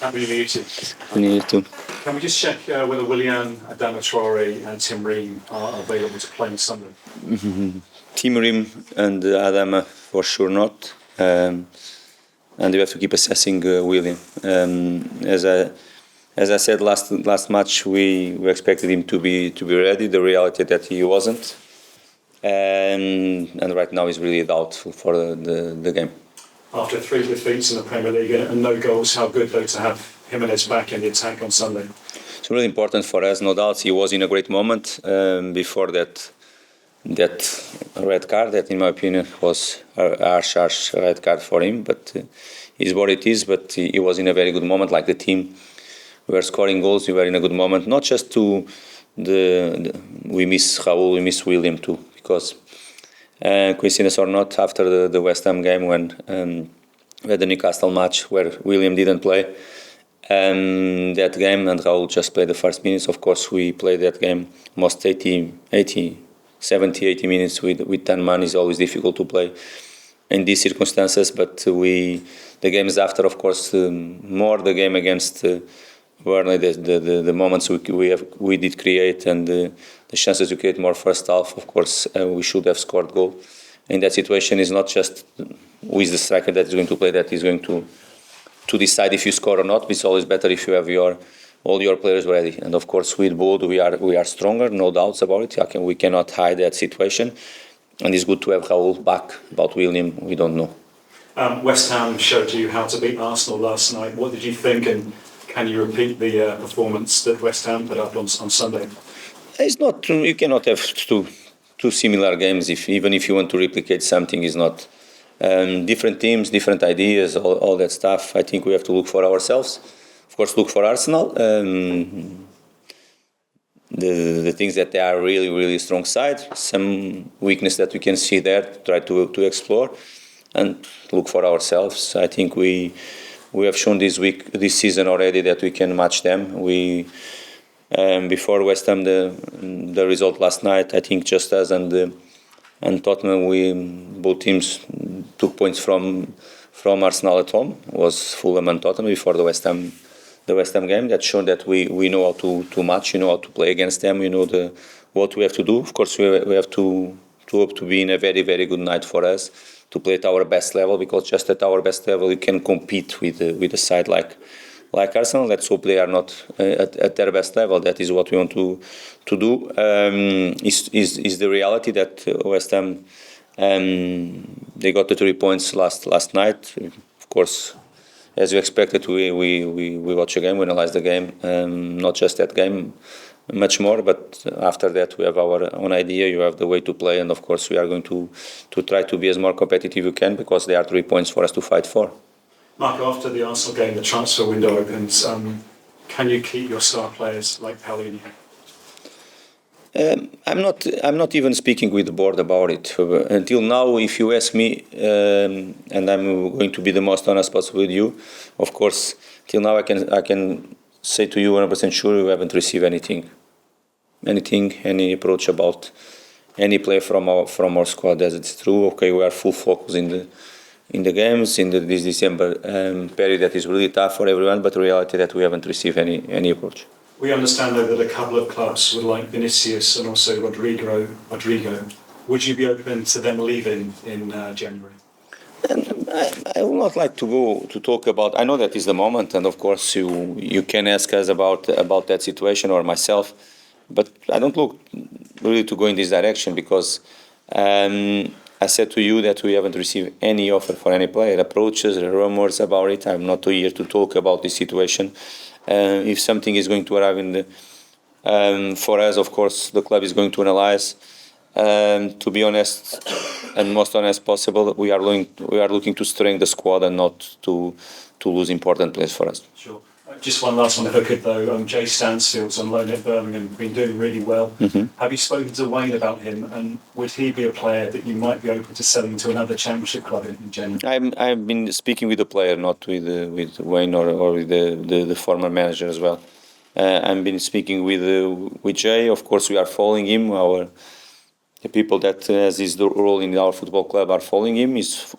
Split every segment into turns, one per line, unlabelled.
Happy New Year to you.
New Year too.
Can we just check whether Willian, Traore and Ream are available to play on Sunday?
Team Ream and Adama for sure not. And we have to keep assessing Willian. As I said last match, we expected him to be ready. The reality that he wasn't, and right now he's really doubtful for the game.
After 3 defeats in the Premier League and no goals, how good though to have Jimenez back in the attack on Sunday?
It's really important for us, no doubt. He was in a great moment before that red card. That, in my opinion, was a harsh red card for him. But is what it is. But he was in a very good moment, like the team. We were scoring goals. We were in a good moment. Not just we miss Raul, we miss William too, because coincidence or not, after the West Ham game when we had the Newcastle match where William didn't play, that game and Raul just played the first minutes. Of course, we played that game most 70, 80 minutes with 10 men. Is always difficult to play in these circumstances. But the games after, of course, more the game against Burnley, the moments we did create and the chances to create more first half. Of course, we should have scored goal. In that situation, is not just who is the striker that is going to play, that is going to decide if you score or not. It's always better if you have all your players ready. And of course, with Bold, we are stronger, no doubts about it. We cannot hide that situation. And it's good to have Raul back. About William, we don't know.
West Ham showed you how to beat Arsenal last night. What did you think, and can you repeat the performance that West Ham put up on Sunday?
It's not. You cannot have two similar games. Even if you want to replicate something, is not. Different teams, different ideas, all that stuff. I think we have to look for ourselves. Of course, look for Arsenal. The things that they are really, really strong side. Some weakness that we can see there. Try to explore, and look for ourselves. I think we have shown this season already that we can match them. Before West Ham, the result last night, I think just us and Tottenham, both teams took points from Arsenal at home. It was Fulham and Tottenham before the West Ham game. That showed that we know how to match, we know how to play against them, we know what we have to do. Of course, we have to hope to be in a very, very good night for us, to play at our best level, because just at our best level we can compete with a side like Arsenal. Let's hope they are not at their best level. That is what we want to do. Is the reality that West Ham they got the 3 points last night. Of course, as you expected, we watch a game, we analyze the game, not just that game, much more. But after that, we have our own idea. You have the way to play, and of course, we are going to try to be as more competitive you can, because there are 3 points for us to fight for.
Mark, after the Arsenal game, the transfer window opens. Can you keep your star players like Palhinha?
I'm not even speaking with the board about it. Until now, if you ask me, and I'm going to be the most honest possible with you, of course, till now I can say to you 100% sure we haven't received any approach about any player from our squad. As it's true, okay, we are full focus in the games in this December period that is really tough for everyone, but the reality that we haven't received any approach.
We understand though that a couple of clubs would like Vinicius and also Rodrigo. Would you be open to them leaving in January?
And I would not like to talk about. I know that is the moment, and of course you can ask us about that situation or myself, but I don't look really to go in this direction, because I said to you that we haven't received any offer for any player, approaches, rumors about it. I'm not here to talk about this situation. If something is going to arrive for us, of course, the club is going to analyze. To be honest, and most honest possible, we are looking to strengthen the squad and not to lose important players for us.
Sure. Just one last one, if I could, though. Jay Stansfield's on loan at Birmingham, been doing really well.
Mm-hmm.
Have you spoken to Wayne about him, and would he be a player that you might be open to selling to another Championship club in January?
I've been speaking with the player, not with Wayne or with the former manager as well. I've been speaking with Jay. Of course, we are following him. The people that has his role in our football club are following him. He's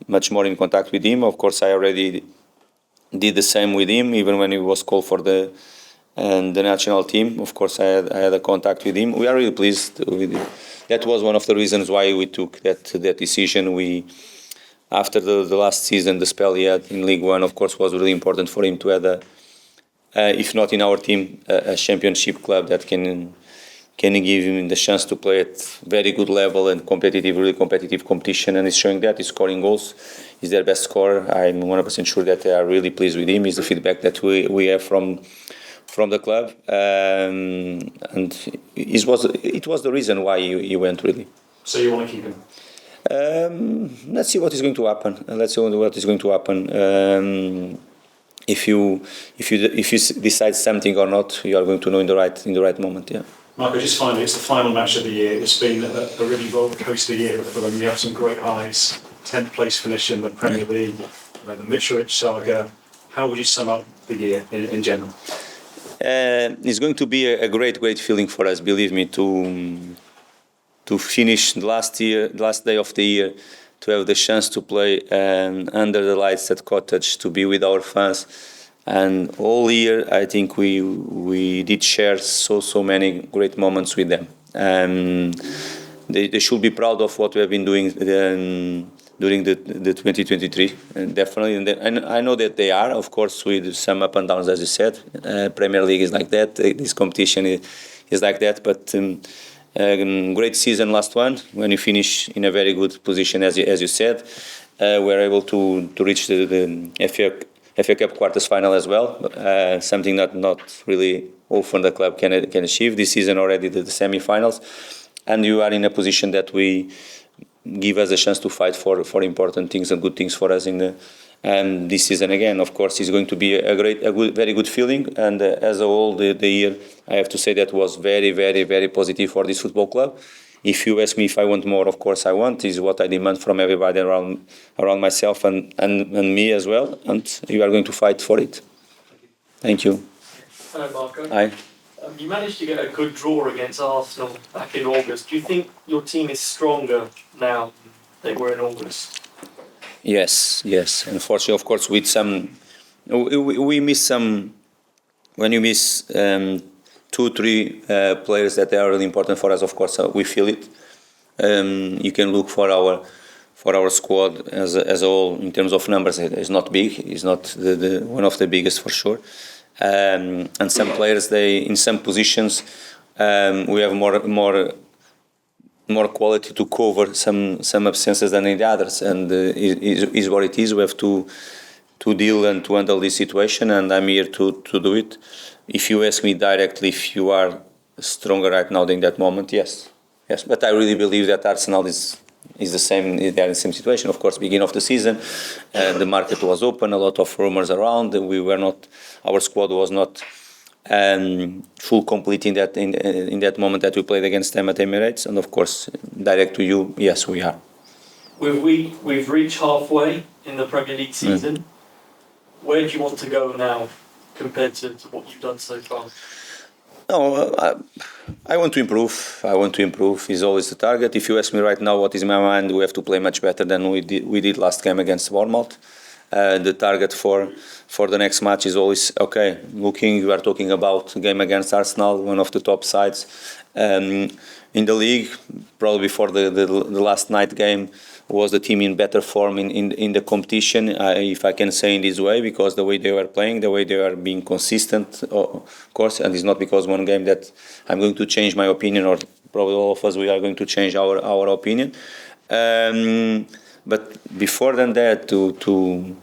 much more in contact with him. Of course, I already did the same with him, even when he was called for the national team. Of course, I had a contact with him. We are really pleased with it. That was one of the reasons why we took that decision. After the last season, the spell he had in League One, of course, was really important for him to have if not in our team, a championship club that can give him the chance to play at very good level and really competitive competition, and he's showing that. He's scoring goals. He's their best scorer. I'm 100% sure that they are really pleased with him. It's the feedback that we have from the club, and it was the reason why he went, really.
So you want to keep him?
Let's see what is going to happen. If you decide something or not, you are going to know in the right moment. Yeah.
Marco, just finally, it's the final match of the year. It's been a really roller coaster year for them. You have some great highs, 10th place finish in the Premier League, the Mitrovic saga. How would you sum up the year in general?
It's going to be a great feeling for us. Believe me, to finish the last day of the year, to have the chance to play under the lights at Cottage, to be with our fans, and all year I think we did share so many great moments with them. They should be proud of what we have been doing during the 2023, definitely. And I know that they are, of course, with some up and downs, as you said. Premier League is like that. This competition is like that, but. Great season last one, when you finish in a very good position, as you said. We're able to reach the FA Cup quarters final as well, something that not really often the club can achieve. This season already the semi-finals, and you are in a position that we give us a chance to fight for important things and good things for us in the. And this season again, of course, is going to be very good feeling. And as a whole, the year, I have to say that was very positive for this football club. If you ask me if I want more, of course I want. Is what I demand from everybody around myself and me as well. And you are going to fight for it. Thank you.
Hello, Marco.
Hi.
You managed to get a good draw against Arsenal back in August. Do you think your team is stronger now than they were in August?
Yes. Unfortunately, of course, with some, we miss some. When you miss 2-3 players that are really important for us, of course, we feel it. You can look for our squad as a whole in terms of numbers. It's not big. It's not the one of the biggest for sure. And some players, in some positions, we have more quality to cover some absences than in the others, and is what it is. We have to deal and to handle this situation, and I'm here to do it. If you ask me directly if you are stronger right now than that moment, yes. But I really believe that Arsenal is the same. They are in the same situation. Of course, beginning of the season, the market was open, a lot of rumors around. Our squad was not full complete in that moment that we played against them at Emirates, and of course, direct to you, yes, we are.
We've reached halfway in the Premier League season. Where do you want to go now compared to what you've done so far?
No, I want to improve. Is always the target. If you ask me right now what is in my mind, we have to play much better than we did last game against Bournemouth. The target for the next match is always okay. We are talking about a game against Arsenal, one of the top sides in the league. Probably before the last night game was the team in better form in the competition, if I can say in this way, because the way they were playing, the way they are being consistent, of course, and it's not because one game that I'm going to change my opinion, or probably all of us we are going to change our opinion. But before than that, to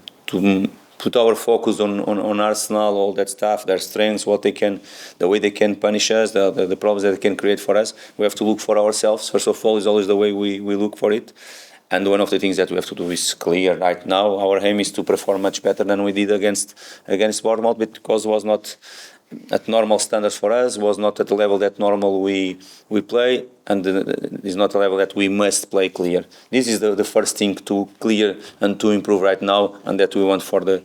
put our focus on Arsenal, all that stuff, their strengths, the way they can punish us, the problems that they can create for us, we have to look for ourselves. First of all, is always the way we look for it. And one of the things that we have to do is clear right now. Our aim is to perform much better than we did against Bournemouth, because it was not at normal standards for us, was not at the level that normal we play, and is not a level that we must play clear. This is the first thing to clear and to improve right now, and that we want for the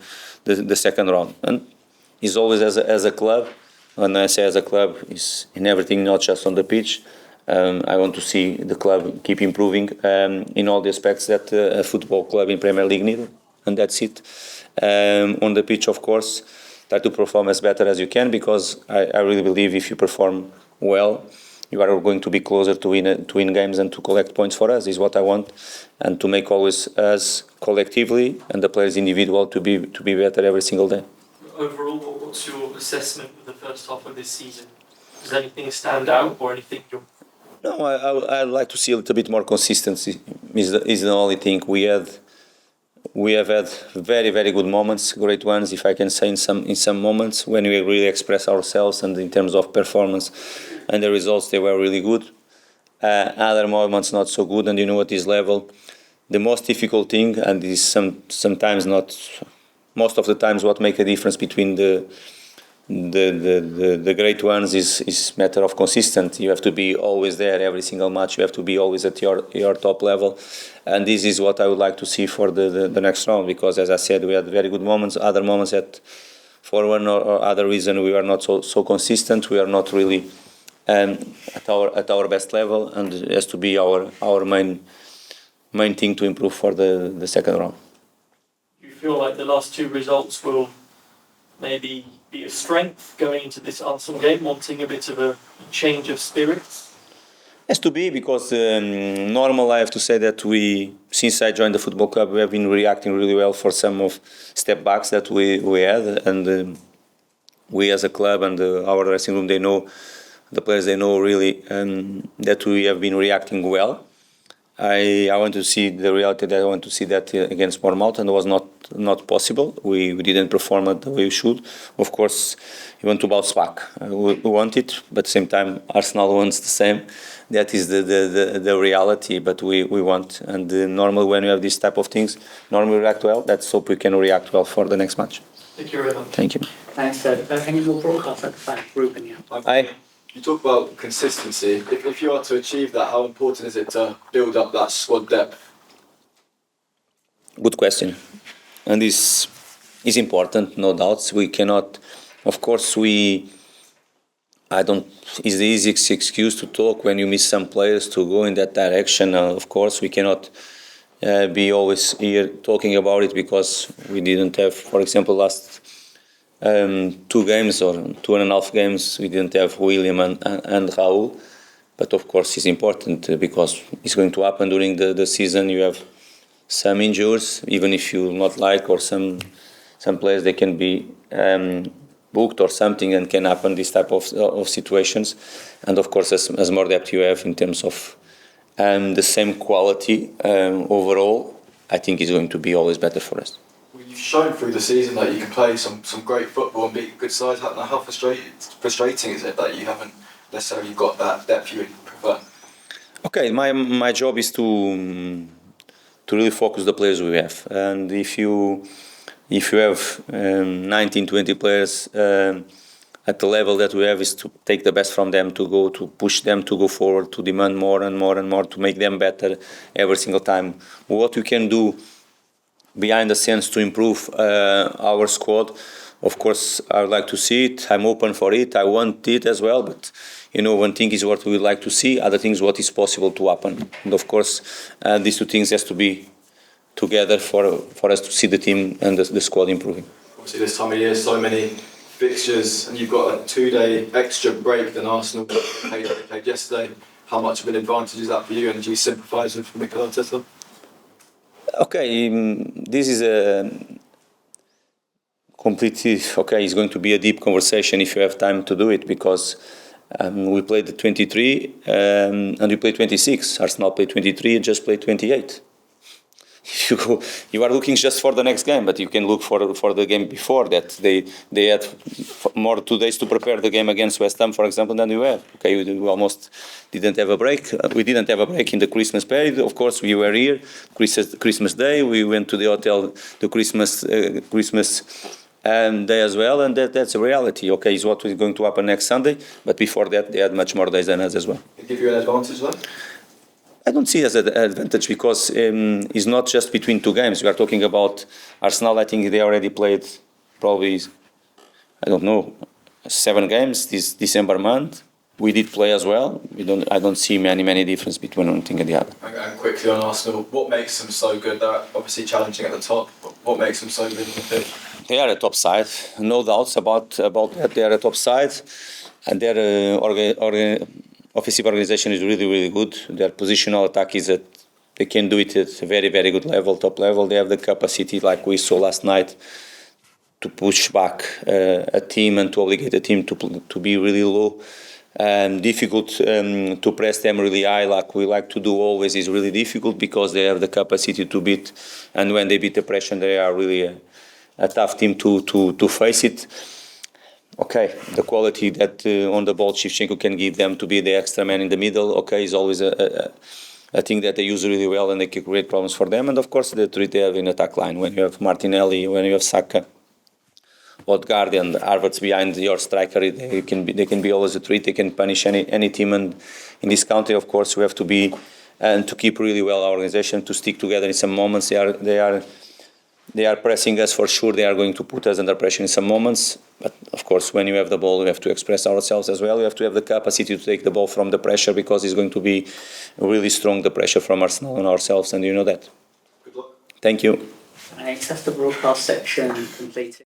second round. And it's always as a club, when I say as a club, is in everything, not just on the pitch. I want to see the club keep improving in all the aspects that a football club in Premier League needs, and that's it. On the pitch, of course, try to perform as better as you can, because I really believe if you perform well, you are going to be closer to win games and to collect points for us, is what I want, and to make always us collectively and the players individual to be better every single day.
Overall, what's your assessment of the first half of this season? Does anything stand out or anything you're...
No, I'd like to see a little bit more consistency. Is the only thing we have had very, very good moments, great ones, if I can say, in some moments when we really express ourselves, and in terms of performance and the results, they were really good. Other moments not so good, and you know at this level, the most difficult thing, and this is sometimes not, most of the times, what make a difference between the great ones is matter of consistency. You have to be always there every single match. You have to be always at your top level, and this is what I would like to see for the next round. Because, as I said, we had very good moments. Other moments that, for one or other reason, we are not so consistent. We are not really at our best level, and it has to be our main thing to improve for the second round.
Do you feel like the last two results will maybe be a strength going into this Arsenal game, wanting a bit of a change of spirits?
Has to be, because normal, I have to say that since I joined the football club, we have been reacting really well for some of step backs that we had, and we as a club and our dressing room, the players know really that we have been reacting well. I want to see the reality that I want to see that against Bournemouth, and it was not possible. We didn't perform it the way we should. Of course, we want to bounce back. We want it, but at the same time, Arsenal wants the same. That is the reality, but we want. And normally when we have this type of things, normally we react well. Let's hope we can react well for the next match.
Thank you very much.
Thank you.
Thanks, Ted. Any more broadcast at the back, Ruben? Yeah.
Aye.
You talk about consistency. If you are to achieve that, how important is it to build up that squad depth?
Good question. And this is important, no doubts. We cannot, of course, it's the easiest excuse to talk when you miss some players to go in that direction. Of course, we cannot be always here talking about it, because we didn't have, for example, last 2 games or 2.5 games, we didn't have William and Raul. But of course, it's important, because it's going to happen during the season. You have some injuries, even if you not like, or some players, they can be booked or something, and can happen this type of situations. And of course, as more depth you have in terms of the same quality overall, I think it's going to be always better for us.
You've shown through the season that you can play some great football and beat good sides. How frustrating is it that you haven't necessarily got that depth you would prefer?
Okay, my job is to really focus the players we have, and if you have 19, 20 players at the level that we have, is to take the best from them, to push them to go forward, to demand more and more and more, to make them better every single time. What we can do behind the scenes to improve our squad, of course, I would like to see it. I'm open for it. I want it as well. But one thing is what we would like to see. Other things, what is possible to happen. And of course, these two things has to be together for us to see the team and the squad improving.
Obviously, this time of year, so many fixtures, and you've got a 2-day extra break than Arsenal played yesterday. How much of an advantage is that for you? And do you sympathise with Mikel Arteta?
Okay, this is a completely, it's going to be a deep conversation if you have time to do it, because we played the 23 and we played 26. Arsenal played 23 and just played 28. You are looking just for the next game, but you can look for the game before that. They had more 2 days to prepare the game against West Ham, for example, than we have. Okay, we almost didn't have a break. We didn't have a break in the Christmas period. Of course, we were here Christmas Day. We went to the hotel the Christmas day as well, and that's a reality. Okay, is what is going to happen next Sunday. But before that, they had much more days than us as well.
It give you an advantage, though?
I don't see it as an advantage, because it's not just between 2 games. We are talking about Arsenal. I think they already played probably, 7 games this December month. We did play as well. I don't see many difference between one thing and the other.
And quickly on Arsenal, what makes them so good? They're obviously challenging at the top. What makes them so good on the pitch?
They are a top side, no doubts about that. They are a top side, and their offensive organization is really, really good. Their positional attack is that they can do it at a very, very good level, top level. They have the capacity, like we saw last night, to push back a team and to obligate a team to be really low. Difficult to press them really high, like we like to do always, is really difficult because they have the capacity to beat, and when they beat the pressure, they are really a tough team to face it. Okay, the quality that on the ball Shevchenko can give them to be the extra man in the middle, okay, is always a thing that they use really well, and they can create problems for them. And of course, the three they have in attack line, when you have Martinelli, when you have Saka, Odegaard and Havertz behind your striker, they can be always a threat. They can punish any team. And in this country, of course, we have to be and to keep really well our organization, to stick together in some moments. They are pressing us for sure. They are going to put us under pressure in some moments. But of course, when you have the ball, we have to express ourselves as well. We have to have the capacity to take the ball from the pressure, because it's going to be really strong, the pressure from Arsenal and ourselves, and you know that.
Good luck.
Thank you.
Thanks. That's the broadcast section completed.